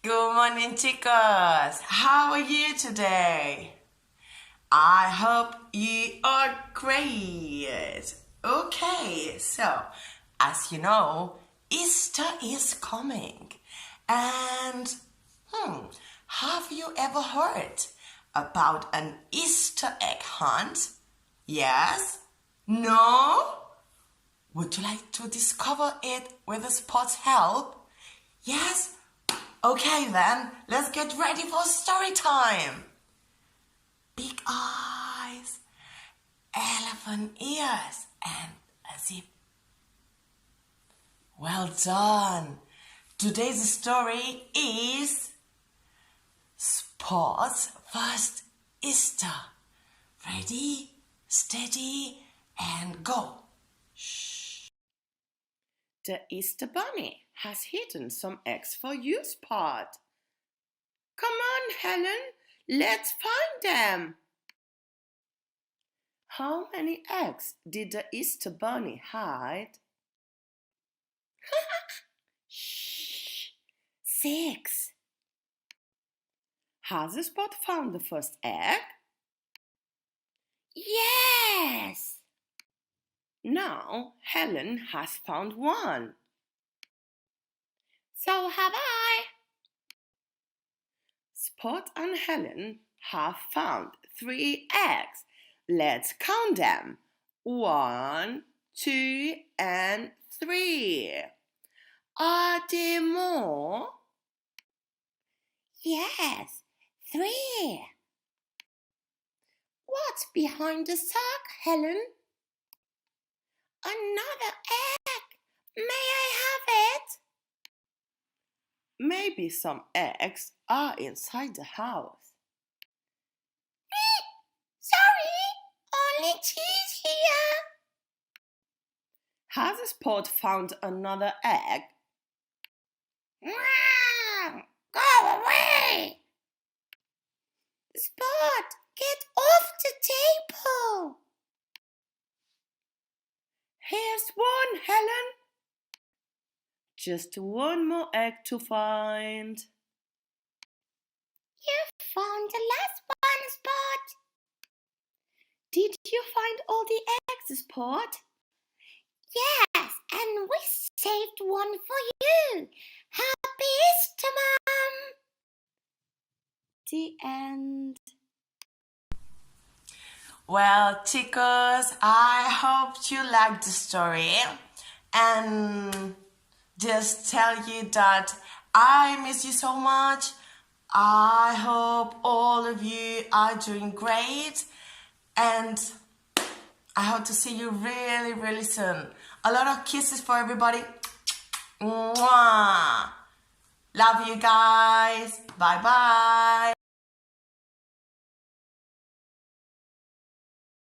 Good morning, chicos. How are you today? I hope you are great. Okay, so as you know, Easter is coming. And have you ever heard about an Easter egg hunt? Yes? No? Would you like to discover it with the Spot's help? Yes? Okay then, let's get ready for story time. Big eyes, elephant ears, and a zip. Well done. Today's story is Spot's first Easter. Ready, steady, and go. Shh. The Easter Bunny has hidden some eggs for you, Spot. Come on, Helen, let's find them. How many eggs did the Easter Bunny hide? Shh, 6. Has the Spot found the first egg? Yes. Now Helen has found one. So have I. Spot and Helen have found 3 eggs. Let's count them. 1, 2, and 3. Are there more? Yes, 3. What's behind the sack, Helen? Another egg. May I have it? Maybe some eggs are inside the house. Sorry, only cheese here. Has Spot found another egg? Go away! Spot, get off the table. Here's one, Helen. Just one more egg to find. You found the last one, Spot. Did you find all the eggs, Spot? Yes, and we saved one for you. Happy Easter, Mum. The end. Well, chicos, I hope you liked the story. And just tell you that I miss you so much. I hope all of you are doing great. And I hope to see you really, really soon. A lot of kisses for everybody. Mwah. Love you guys. Bye-bye.